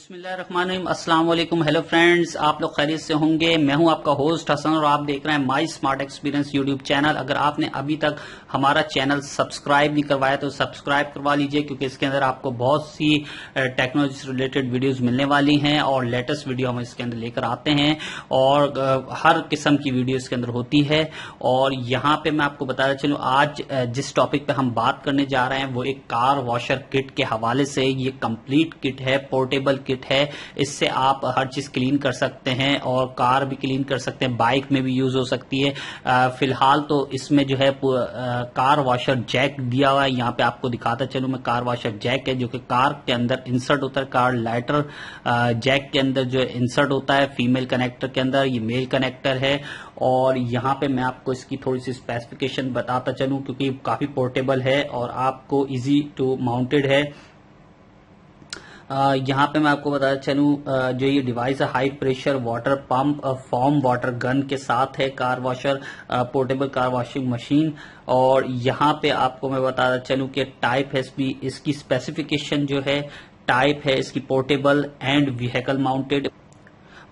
बिस्मिल्लाहिर्रहमानिर्रहीम, अस्सलाम वालेकुम। हेलो फ्रेंड्स, आप लोग खैरियत से होंगे। मैं हूं आपका होस्ट हसन और आप देख रहे हैं माई स्मार्ट एक्सपीरियंस यूट्यूब चैनल। अगर आपने अभी तक हमारा चैनल सब्सक्राइब नहीं करवाया तो सब्सक्राइब करवा लीजिए, क्योंकि इसके अंदर आपको बहुत सी टेक्नोलॉजी से रिलेटेड वीडियोस मिलने वाली हैं और लेटेस्ट वीडियो हम इसके अंदर लेकर आते हैं और हर किस्म की वीडियो इसके अंदर होती है। और यहाँ पे मैं आपको बताना चलूँ, आज जिस टॉपिक पे हम बात करने जा रहे हैं वो एक कार वॉशर किट के हवाले से। ये कंप्लीट किट है, पोर्टेबल किट है। इससे आप हर चीज क्लीन कर सकते हैं और कार भी क्लीन कर सकते हैं, बाइक में भी यूज हो सकती है। फिलहाल तो इसमें जो है कार वॉशर जैक दिया हुआ है। यहाँ पे आपको दिखाता चलूं मैं, कार वॉशर जैक है जो कि कार के अंदर इंसर्ट होता है। कार लाइटर जैक के अंदर जो इंसर्ट होता है, फीमेल कनेक्टर के अंदर, ये मेल कनेक्टर है। और यहाँ पे मैं आपको इसकी थोड़ी सी स्पेसिफिकेशन बताता चलूं, क्योंकि काफी पोर्टेबल है और आपको इजी टू माउंटेड है। यहाँ पे मैं आपको बताना चलूं, जो ये डिवाइस है high pressure water pump form water gun के साथ है। Car washer portable car washing machine. और यहाँ पे आपको मैं बताना चलूं कि टाइप है इसकी स्पेसिफिकेशन जो है, टाइप है इसकी portable and vehicle mounted.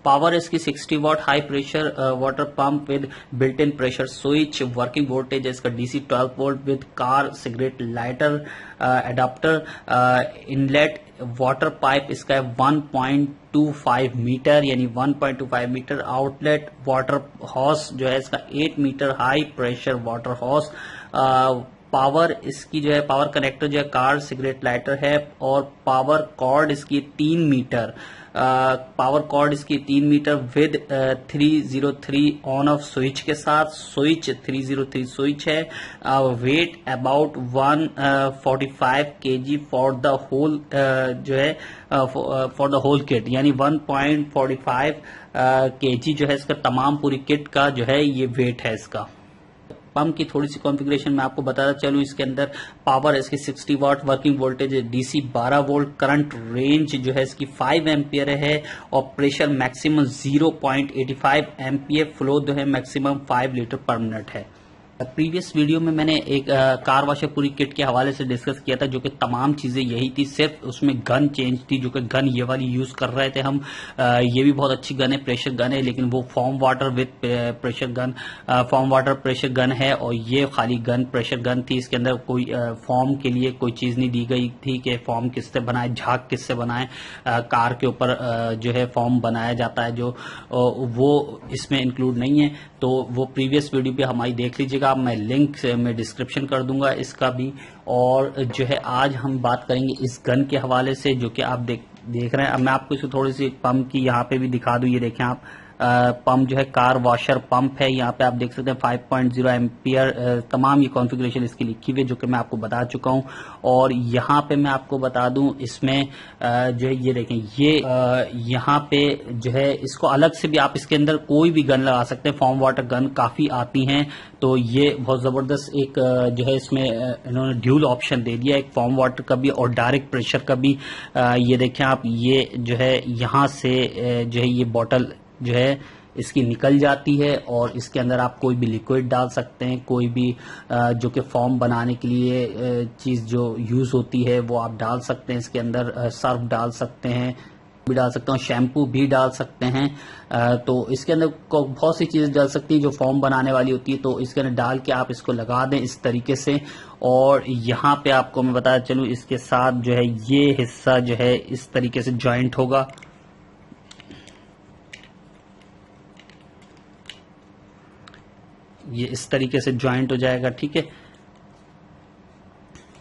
Power इसकी 60 watt high pressure water pump with built in pressure switch. Working voltage है इसका DC 12 volt with car cigarette lighter adapter. Inlet water pipe इसका है 1.25 मीटर, यानी 1.25 मीटर। आउटलेट वाटर हॉस जो है इसका 8 meter high pressure water hose. Power इसकी जो है, पावर कनेक्टर जो है कार सिगरेट लाइटर है। और पावर कॉर्ड इसकी 3 मीटर, पावर कॉर्ड इसकी 3 meter with 303 on off switch के साथ। स्विच 303 स्विच है। Weight about 145 kg for the whole जो है फॉर द होल किट, यानी 1.45 kg जो है इसका तमाम पूरी किट का जो है ये वेट है इसका। पंप की थोड़ी सी कॉन्फ़िगरेशन मैं आपको बताता चलूं, इसके अंदर पावर इसकी 60 watt, working voltage DC 12 volt, current range जो है इसकी 5 एम्पियर है और प्रेशर मैक्सिमम 0.85 एम्पियर, फ्लो जो है मैक्सिमम 5 लीटर पर मिनट है। प्रीवियस वीडियो में मैंने एक कार वॉशर पूरी किट के हवाले से डिस्कस किया था, जो कि तमाम चीजें यही थी, सिर्फ उसमें गन चेंज थी, जो कि गन ये वाली यूज कर रहे थे हम। ये भी बहुत अच्छी गन है, प्रेशर गन है, लेकिन वो form water with pressure gun, form water pressure gun है। और ये खाली गन प्रेशर गन थी, इसके अंदर कोई फॉर्म के लिए कोई चीज नहीं दी गई थी कि फॉर्म किससे बनाए, झाग किससे बनाए। कार के ऊपर जो है फॉर्म बनाया जाता है, जो वो इसमें इंक्लूड नहीं है। तो वो प्रीवियस वीडियो भी हमारी देख लीजिएगा, मैं लिंक में डिस्क्रिप्शन कर दूंगा इसका भी। और जो है आज हम बात करेंगे इस गन के हवाले से, जो कि आप देख रहे हैं। अब मैं आपको इसको थोड़ी सी पंप की यहाँ पे भी दिखा दूं। ये देखें आप, पंप जो है कार वॉशर पंप है। यहाँ पे आप देख सकते हैं 5.0 एम्पियर, तमाम ये कॉन्फ़िगरेशन इसकी लिखी हुई है, जो कि मैं आपको बता चुका हूँ। और यहाँ पे मैं आपको बता दूं, इसमें जो है ये देखें, ये यहाँ पे जो है इसको अलग से भी आप इसके अंदर कोई भी गन लगा सकते हैं। फॉर्म वाटर गन काफी आती हैं, तो ये बहुत जबरदस्त एक जो है इसमें इन्होंने ड्यूल ऑप्शन दे दिया, एक फॉर्म वाटर का भी और डायरेक्ट प्रेशर का भी। ये देखें आप, ये जो है यहाँ से जो है ये बॉटल जो है इसकी निकल जाती है और इसके अंदर आप कोई भी लिक्विड डाल सकते हैं, कोई भी जो कि फॉर्म बनाने के लिए चीज जो यूज होती है वो आप डाल सकते हैं। इसके अंदर सर्फ डाल सकते हैं, भी डाल सकते हैं, शैम्पू भी डाल सकते हैं। तो इसके अंदर बहुत सी चीजें डाल सकती हैं जो फॉर्म बनाने वाली होती है। तो इसके अंदर डाल के आप इसको लगा दें इस तरीके से। और यहाँ पे आपको मैं बताता चलूं, इसके साथ जो है ये हिस्सा जो है इस तरीके से ज्वाइंट होगा। ये इस तरीके से ज्वाइंट हो जाएगा, ठीक है।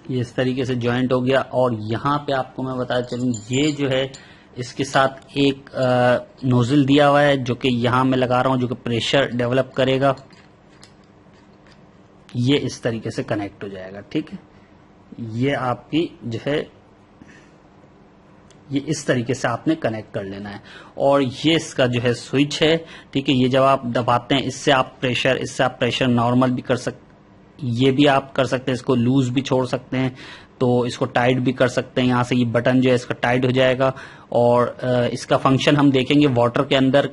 ये इस तरीके से ज्वाइंट हो गया। और यहाँ पे आपको मैं बताता चलूं, ये जो है इसके साथ एक नोजल दिया हुआ है, जो कि यहाँ मैं लगा रहा हूँ, जो कि प्रेशर डेवलप करेगा। ये इस तरीके से कनेक्ट हो जाएगा, ठीक है। ये आपकी जो है ये इस तरीके से आपने कनेक्ट कर लेना है। और ये इसका जो है स्विच है, ठीक है। ये जब आप दबाते हैं, इससे आप प्रेशर नॉर्मल भी कर सकते, ये भी आप कर सकते हैं, इसको लूज भी छोड़ सकते हैं। तो इसको टाइट भी कर सकते हैं। यहाँ से ये बटन जो है इसका टाइट हो जाएगा और इसका फंक्शन हम देखेंगे वाटर के अंदर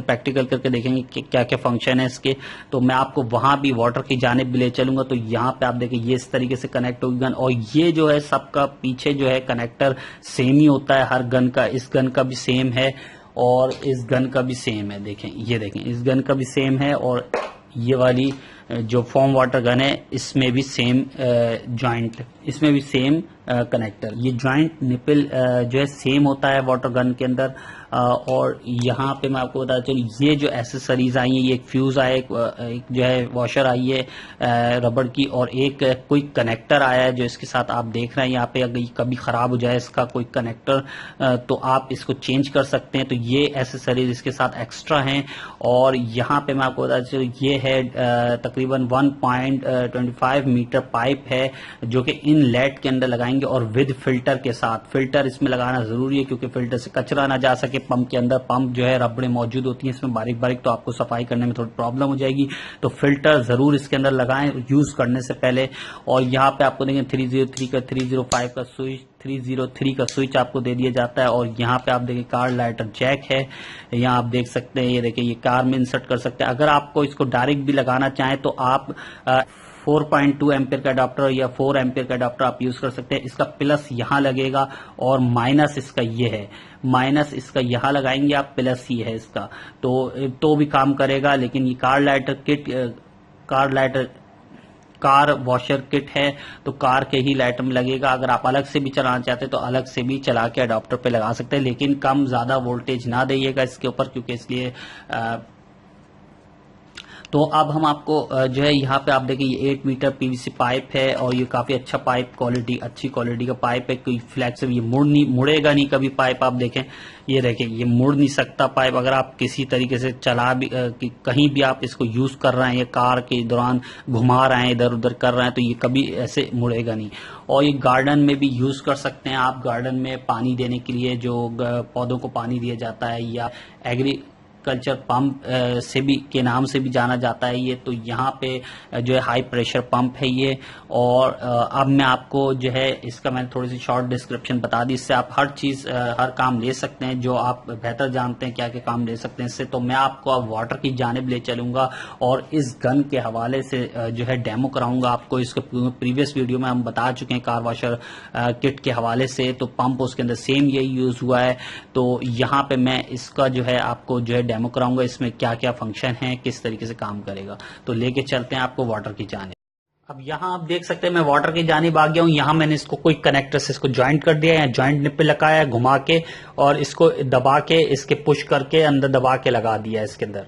प्रैक्टिकल करके देखेंगे कि क्या क्या फंक्शन है इसके। तो मैं आपको वहां भी वाटर की जानिब भी ले चलूंगा। तो यहाँ पे आप देखें ये इस तरीके से कनेक्ट होगी गन, और ये जो है सबका पीछे जो है कनेक्टर सेम ही होता है हर गन का। इस गन का भी सेम है और इस गन का भी सेम है। देखें, ये देखें, इस गन का भी सेम है और ये वाली जो फॉर्म वाटर गन है इसमें भी सेम जॉइंट, इसमें भी सेम कनेक्टर। ये जॉइंट निपल जो है सेम होता है वाटर गन के अंदर। और यहाँ पे मैं आपको बता चलूँ ये जो एसेसरीज आई है, ये एक फ्यूज आया, एक जो है वॉशर आई है रबड़ की, और एक कोई कनेक्टर आया है जो इसके साथ आप देख रहे हैं यहाँ पे। अगर कभी खराब हो जाए इसका कोई कनेक्टर तो आप इसको चेंज कर सकते हैं। तो ये एसेसरीज इसके साथ एक्स्ट्रा हैं। और यहाँ पे मैं आपको बता चलूँ ये है तकरीबन 1.25 मीटर पाइप है जो कि इनलेट के अंदर लगाएंगे और विद फिल्टर के साथ। फिल्टर इसमें लगाना जरूरी है क्योंकि फिल्टर से कचरा ना जा सके पंप के अंदर। पंप जो है रबड़े मौजूद होती हैं इसमें बारीक बारीक, तो आपको सफाई करने में थोड़ी प्रॉब्लम हो जाएगी। तो फिल्टर जरूर इसके अंदर लगाएं यूज करने से पहले। और यहाँ पे आपको देखें 303 का 305 का स्विच, 303 का स्विच आपको दे दिया जाता है। और यहाँ पे आप देखें कार लाइटर जैक है, यहाँ आप देख सकते हैं। ये देखिए ये कार में इंसर्ट कर सकते हैं। अगर आपको इसको डायरेक्ट भी लगाना चाहें तो आप 4.2 एम्पियर का अडाप्टर या 4 एम्पियर का अडाप्टर आप यूज कर सकते हैं। इसका प्लस यहाँ लगेगा और माइनस इसका ये है, माइनस इसका यहाँ लगाएंगे आप, प्लस ही है इसका, तो भी काम करेगा। लेकिन ये car lighter kit, car washer kit है तो कार के ही लाइटर में लगेगा। अगर आप अलग से भी चलाना चाहते हैं तो अलग से भी चला के अडाप्टर पे लगा सकते हैं, लेकिन कम ज्यादा वोल्टेज ना देइएगा इसके ऊपर, क्योंकि इसलिए तो अब हम आपको जो है यहाँ पे आप देखें ये 8 मीटर पीवीसी पाइप है और ये काफी अच्छा पाइप, अच्छी क्वालिटी का पाइप है। कोई फ्लेक्सिबल, ये मुड़ेगा नहीं कभी पाइप। आप देखें, ये देखें, ये मुड़ नहीं सकता पाइप। अगर आप किसी तरीके से चला भी कहीं भी आप इसको यूज कर रहे हैं या कार के दौरान घुमा रहे हैं, इधर उधर कर रहे हैं, तो ये कभी ऐसे मुड़ेगा नहीं। और ये गार्डन में भी यूज कर सकते हैं आप, गार्डन में पानी देने के लिए जो पौधों को पानी दिया जाता है, या एग्रीकल्चर पंप से भी के नाम से भी जाना जाता है ये। तो यहाँ पे जो है हाई प्रेशर पंप है ये। और अब मैं आपको जो है इसका मैंने थोड़ी सी शॉर्ट डिस्क्रिप्शन बता दी, इससे आप हर चीज हर काम ले सकते हैं जो आप बेहतर जानते हैं क्या क्या काम ले सकते हैं इससे। तो मैं आपको अब वाटर की जानिब ले चलूंगा और इस गन के हवाले से जो है डेमो कराऊंगा आपको। इसके प्रीवियस वीडियो में हम बता चुके हैं कार वॉशर किट के हवाले से, तो पंप उसके अंदर सेम यही यूज हुआ है। तो यहाँ पे मैं इसका जो है आपको जो है डेमो कराऊंगा, इसमें क्या क्या फंक्शन है, किस तरीके से काम करेगा। तो लेके चलते हैं आपको वाटर की जानिब। अब यहाँ आप देख सकते हैं मैं वाटर की जानिब आ गया हूँ। यहाँ मैंने इसको कोई कनेक्टर से इसको ज्वाइंट कर दिया है, ज्वाइंट निप पे लगाया घुमा के, और इसको दबा के इसके पुश करके अंदर दबा के लगा दिया। इसके अंदर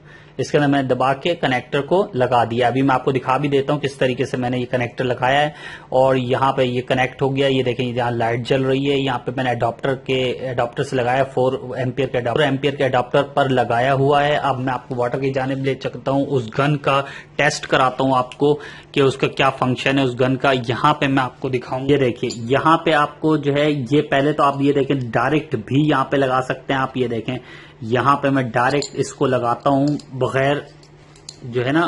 मैंने दबा के कनेक्टर को लगा दिया। अभी मैं आपको दिखा भी देता हूँ किस तरीके से मैंने ये कनेक्टर लगाया है। और यहाँ पे ये कनेक्ट हो गया, ये देखें यहाँ लाइट जल रही है। यहाँ पे मैंने अडॉप्टर से लगाया, 4 एम्पियर के अडॉप्टर पर लगाया हुआ है। अब मैं आपको वाटर की जानिब ले सकता हूँ, उस गन का टेस्ट कराता हूँ आपको कि उसका क्या फंक्शन है उस गन का। यहाँ पे मैं आपको दिखाऊंगा, ये देखिए यहाँ पे आपको जो है ये पहले तो आप ये देखें डायरेक्ट भी यहाँ पे लगा सकते हैं आप। ये देखें यहाँ पे मैं डायरेक्ट इसको लगाता हूँ बगैर जो है ना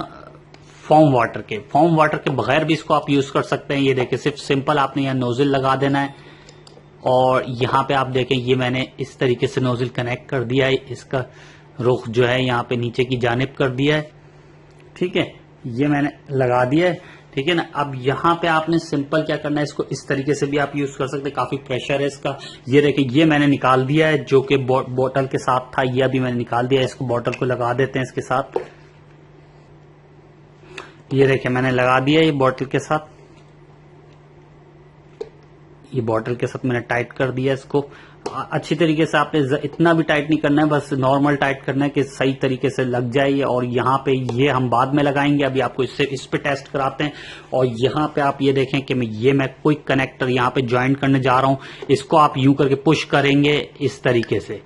फॉर्म वाटर के बगैर भी इसको आप यूज कर सकते हैं। ये देखिए सिर्फ सिंपल आपने यहाँ नोजल लगा देना है और यहाँ पे आप देखें ये मैंने इस तरीके से नोजल कनेक्ट कर दिया है। इसका रुख जो है यहाँ पे नीचे की जानिब कर दिया है, ठीक है, ये मैंने लगा दिया है, ठीक है ना। अब यहाँ पे आपने सिंपल क्या करना है, इसको इस तरीके से भी आप यूज कर सकते हैं, काफी प्रेशर है इसका। ये देखिए ये मैंने निकाल दिया है जो कि बोतल के साथ था, ये अभी मैंने निकाल दिया है। इसको बोतल को लगा देते हैं इसके साथ। ये देखिए मैंने लगा दिया ये बोतल के साथ, ये बोतल के साथ मैंने टाइट कर दिया इसको अच्छी तरीके से। आपने इतना भी टाइट नहीं करना है, बस नॉर्मल टाइट करना है कि सही तरीके से लग जाए। और यहाँ पे ये हम बाद में लगाएंगे, अभी आपको इस पे टेस्ट कराते हैं। और यहाँ पे आप ये देखें कि मैं कोई कनेक्टर यहाँ पे ज्वाइंट करने जा रहा हूँ। इसको आप यूं करके पुश करेंगे इस तरीके से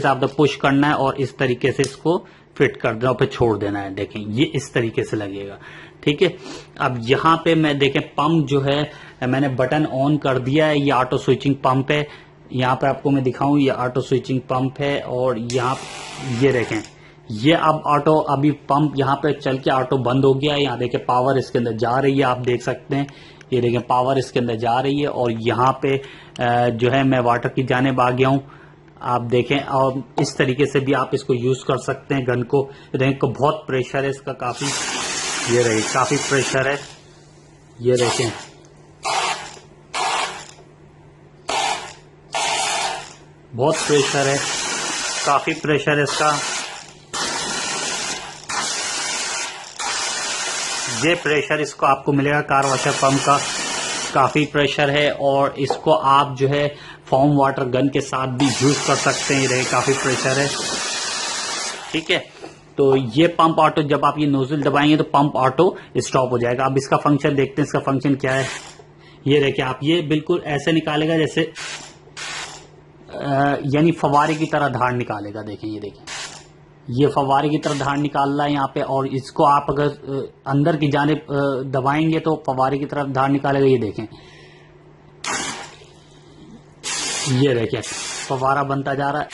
आपको पुश करना है और इस तरीके से इसको फिट कर देना और फिर छोड़ देना है। देखें ये इस तरीके से लगेगा, ठीक है। अब यहाँ पे मैं देखें पंप जो है मैंने बटन ऑन कर दिया है, ये ऑटो स्विचिंग पंप है। यहाँ पे आपको मैं दिखाऊं, ये ऑटो स्विचिंग पंप है। और यहाँ ये देखें ये अब ऑटो, अभी पंप यहाँ पे चल के ऑटो बंद हो गया है। यहाँ देखें पावर इसके अंदर जा रही है, आप देख सकते हैं ये देखें पावर इसके अंदर जा रही है और यहाँ पे जो है मैं वाटर की जानिब आ गया हूँ। आप देखें और इस तरीके से भी आप इसको यूज कर सकते हैं गन को। देखें को बहुत प्रेशर है इसका काफी, ये रही काफी प्रेशर है, ये देखें बहुत प्रेशर है, काफी प्रेशर है इसका। ये प्रेशर इसको आपको मिलेगा कार वॉशर पंप का, काफी प्रेशर है और इसको आप जो है फॉर्म वाटर गन के साथ भी यूज कर सकते हैं। ये काफी प्रेशर है, ठीक है। तो ये पंप ऑटो, जब आप ये नोजल दबाएंगे तो पंप ऑटो स्टॉप हो जाएगा। अब इसका फंक्शन देखते हैं, इसका फंक्शन क्या है। ये देखिए आप, ये बिल्कुल ऐसे निकालेगा जैसे यानी फवारे की तरह धार निकालेगा। देखें ये देखें, ये फवारे की तरह धार निकाल रहा है यहाँ पे, और इसको आप अगर अंदर की जानिब दबाएंगे तो फवारे की तरफ धार निकालेगा। ये देखें, ये देखें फवारा बनता जा रहा है,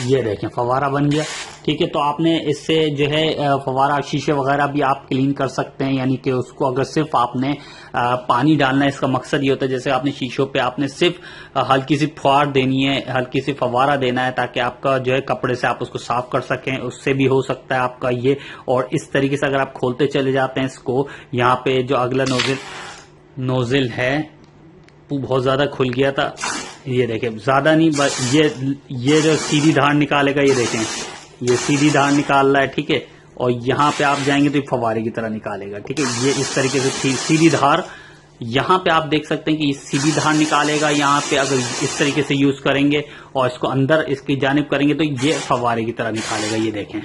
ये देखें फवारा बन गया, ठीक है। तो आपने इससे जो है फवारा शीशे वगैरह भी आप क्लीन कर सकते हैं, यानी कि उसको अगर सिर्फ आपने पानी डालना है, इसका मकसद ये होता है जैसे आपने शीशों पे आपने सिर्फ हल्की सी फुहार देनी है, हल्की सी फवारा देना है, ताकि आपका जो है कपड़े से आप उसको साफ कर सकें, उससे भी हो सकता है आपका ये। और इस तरीके से अगर आप खोलते चले जाते हैं इसको, यहाँ पे जो अगला नोजिल है वो बहुत ज्यादा खुल गया था, ये देखें ज्यादा नहीं, बस ये जो सीधी धार निकालेगा, ये देखें ये सीधी धार निकाल रहा है, ठीक है। और यहाँ पे आप जाएंगे तो फवारे की तरह निकालेगा, ठीक है। ये इस तरीके से सीधी धार, यहाँ पे आप देख सकते हैं कि सीधी धार निकालेगा। यहाँ पे अगर इस तरीके से यूज करेंगे और इसको अंदर इसकी जानिब करेंगे तो ये फवारे की तरह निकालेगा, ये देखें,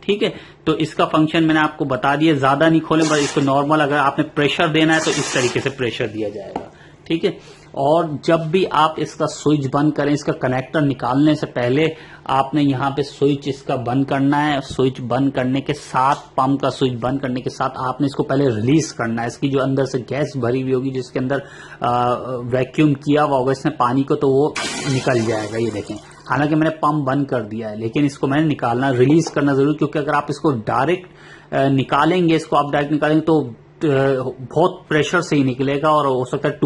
ठीक है। तो इसका फंक्शन मैंने आपको बता दिया, ज्यादा नहीं खोलें, बस इसको नॉर्मल अगर आपने प्रेशर देना है तो इस तरीके से प्रेशर दिया जाएगा, ठीक है। और जब भी आप इसका स्विच बंद करें, इसका कनेक्टर निकालने से पहले आपने यहाँ पे स्विच इसका बंद करना है। स्विच बंद करने के साथ, पंप का स्विच बंद करने के साथ आपने इसको पहले रिलीज करना है। इसकी जो अंदर से गैस भरी हुई होगी, जिसके अंदर वैक्यूम किया हुआ होगा इसने पानी को, तो वो निकल जाएगा, ये देखें। हालांकि मैंने पंप बंद कर दिया है, लेकिन इसको मैंने निकालना, रिलीज करना जरूर, क्योंकि अगर आप इसको डायरेक्ट निकालेंगे, इसको आप डायरेक्ट निकालेंगे तो बहुत प्रेशर से ही निकलेगा और हो सकता है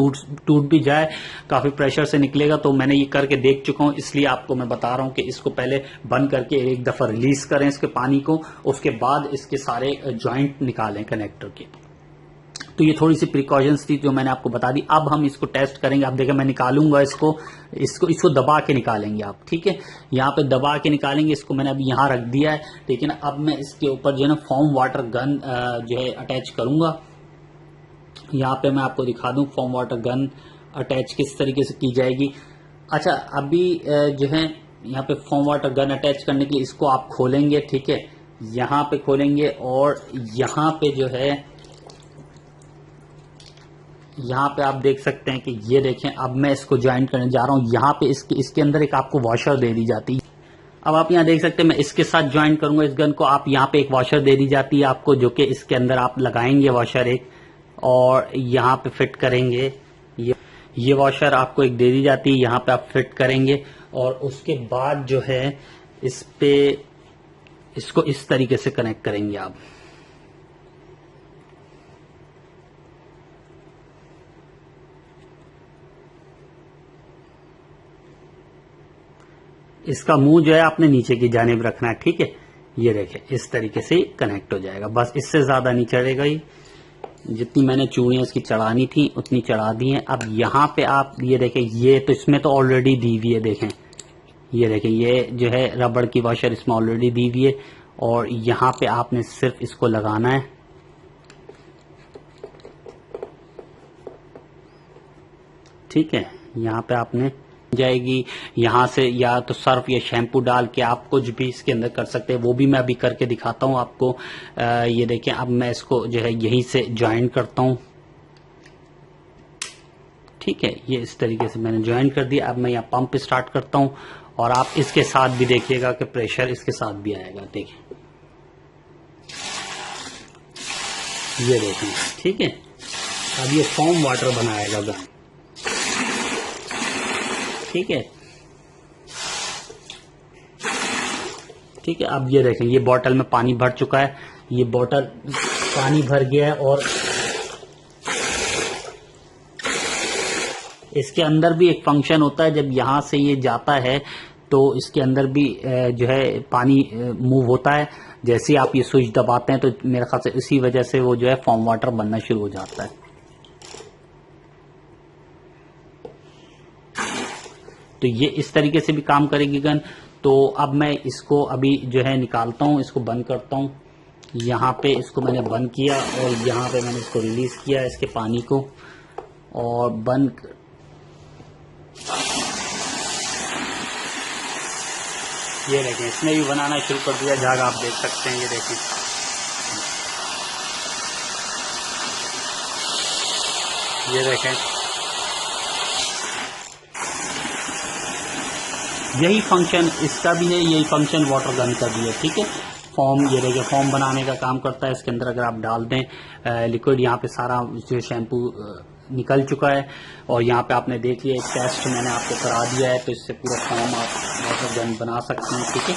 टूट भी जाए, काफी प्रेशर से निकलेगा। तो मैंने ये करके देख चुका हूं, इसलिए आपको मैं बता रहा हूं कि इसको पहले बंद करके एक दफा रिलीज करें इसके पानी को, उसके बाद इसके सारे जॉइंट निकालें कनेक्टर के। तो ये थोड़ी सी प्रिकॉशंस थी जो मैंने आपको बता दी। अब हम इसको टेस्ट करेंगे। आप देखें मैं निकालूंगा इसको दबा के निकालेंगे आप, ठीक है। यहाँ पे दबा के निकालेंगे, इसको मैंने अभी यहाँ रख दिया है, लेकिन अब मैं इसके ऊपर जो है ना फॉर्म वाटर गन जो है अटैच करूंगा। यहाँ पे मैं आपको दिखा दूं फॉर्म वाटर गन अटैच किस तरीके से की जाएगी। अच्छा, अभी जो है यहाँ पे फॉर्म वाटर गन अटैच करने के लिए इसको आप खोलेंगे, ठीक है। यहाँ पे खोलेंगे और यहाँ पे जो है, यहाँ पे आप देख सकते हैं कि ये देखें, अब मैं इसको ज्वाइन करने जा रहा हूँ। यहाँ पे इसके अंदर एक आपको वॉशर दे दी जाती है। अब आप यहाँ देख सकते हैं मैं इसके साथ ज्वाइन करूंगा इस गन को। आप यहाँ पे एक वॉशर दे दी जाती है आपको, जो कि इसके अंदर आप लगाएंगे वॉशर एक, और यहाँ पे फिट करेंगे। ये वॉशर आपको एक दे दी जाती है, यहाँ पे आप फिट करेंगे और उसके बाद जो है इस पे इसको इस तरीके से कनेक्ट करेंगे आप। इसका मुंह जो है आपने नीचे की जानिब रखना है, ठीक है। ये देखें इस तरीके से कनेक्ट हो जाएगा, बस इससे ज्यादा नहीं चढ़ेगा। ये जितनी मैंने चूड़ियां इसकी चढ़ानी थी उतनी चढ़ा दी हैं। अब यहाँ पे आप ये देखें, ये तो इसमें तो ऑलरेडी दी हुई है, देखें ये देखें, ये जो है रबड़ की वॉशर इसमें ऑलरेडी दी हुई है, और यहाँ पे आपने सिर्फ इसको लगाना है, ठीक है। यहाँ पे आपने जाएगी, यहाँ से या तो सर्फ या शैम्पू डाल के आप कुछ भी इसके अंदर कर सकते हैं, वो भी मैं अभी करके दिखाता हूँ आपको। ये देखें, अब मैं इसको जो है यहीं से ज्वाइन करता हूँ, ठीक है। ये इस तरीके से मैंने ज्वाइन कर दिया। अब मैं यहाँ पंप स्टार्ट करता हूँ और आप इसके साथ भी देखिएगा कि प्रेशर इसके साथ भी आएगा, देखें ये देखें, ठीक है। अब ये फॉर्म वाटर बनाएगा गन, ठीक है, ठीक है। अब ये देखें, ये बोतल में पानी भर चुका है, ये बोतल पानी भर गया है और इसके अंदर भी एक फंक्शन होता है, जब यहाँ से ये जाता है तो इसके अंदर भी जो है पानी मूव होता है। जैसे आप ये स्विच दबाते हैं तो मेरे ख्याल से इसी वजह से वो जो है फॉर्म वाटर बनना शुरू हो जाता है। तो ये इस तरीके से भी काम करेगी गन। तो अब मैं इसको अभी जो है निकालता हूँ, इसको बंद करता हूँ। यहाँ पे इसको मैंने बंद किया और यहाँ पे मैंने इसको रिलीज किया इसके पानी को और बंद। ये देखें इसने भी बनाना शुरू कर दिया झाग, आप देख सकते हैं। ये देखें ये देखें, यही फंक्शन इसका भी है, यही फंक्शन वाटर गन का भी है। ठीक है, फॉर्म ये देखिए फॉर्म बनाने का काम करता है। इसके अंदर अगर आप डाल दें लिक्विड, यहाँ पे सारा जो शैम्पू निकल चुका है और यहाँ पे आपने देख लिया, एक टेस्ट मैंने आपको करा दिया है। तो इससे पूरा फॉर्म आप वाटर गन बना सकते हैं। ठीक है,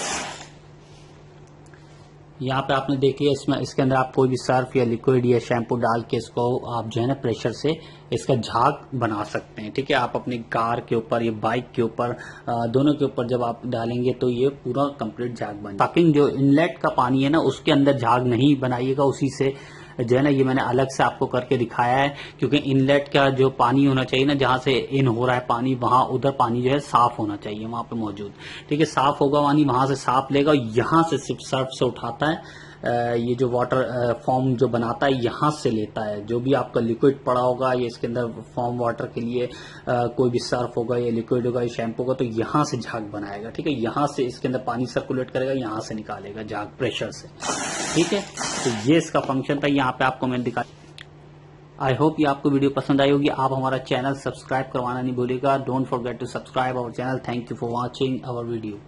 यहाँ पे आपने देख लिया, इसमें इसके अंदर आप कोई भी सर्फ या लिक्विड या शैम्पू डाल के इसको आप जो है ना प्रेशर से इसका झाग बना सकते हैं। ठीक है, आप अपनी कार के ऊपर या बाइक के ऊपर दोनों के ऊपर जब आप डालेंगे तो ये पूरा कंप्लीट झाग बन। ताकि जो इनलेट का पानी है ना उसके अंदर झाग नहीं बनाइएगा, उसी से जो है ना ये मैंने अलग से आपको करके दिखाया है। क्योंकि इनलेट का जो पानी होना चाहिए ना, जहां से इन हो रहा है पानी, वहां उधर पानी जो है साफ होना चाहिए वहां पे मौजूद। ठीक है, साफ होगा पानी, वहां से साफ लेगा, यहाँ से सिर्फ सर्फ से उठाता है। ये जो वाटर फॉर्म जो बनाता है यहाँ से लेता है। जो भी आपका लिक्विड पड़ा होगा ये इसके अंदर फॉर्म वाटर के लिए कोई भी सर्फ होगा या लिक्विड होगा या शैम्पू होगा, तो यहाँ से झाग बनाएगा। ठीक है, यहाँ से इसके अंदर पानी सर्कुलेट करेगा, यहाँ से निकालेगा झाग प्रेशर से। ठीक है, तो ये इसका फंक्शन था, यहाँ पे आपको मैंने दिखाया। आई होप ये आपको वीडियो पसंद आई होगी। आप हमारा चैनल सब्सक्राइब करवाना नहीं भूलिएगा। Don't forget to subscribe our channel. Thank you for watching our video.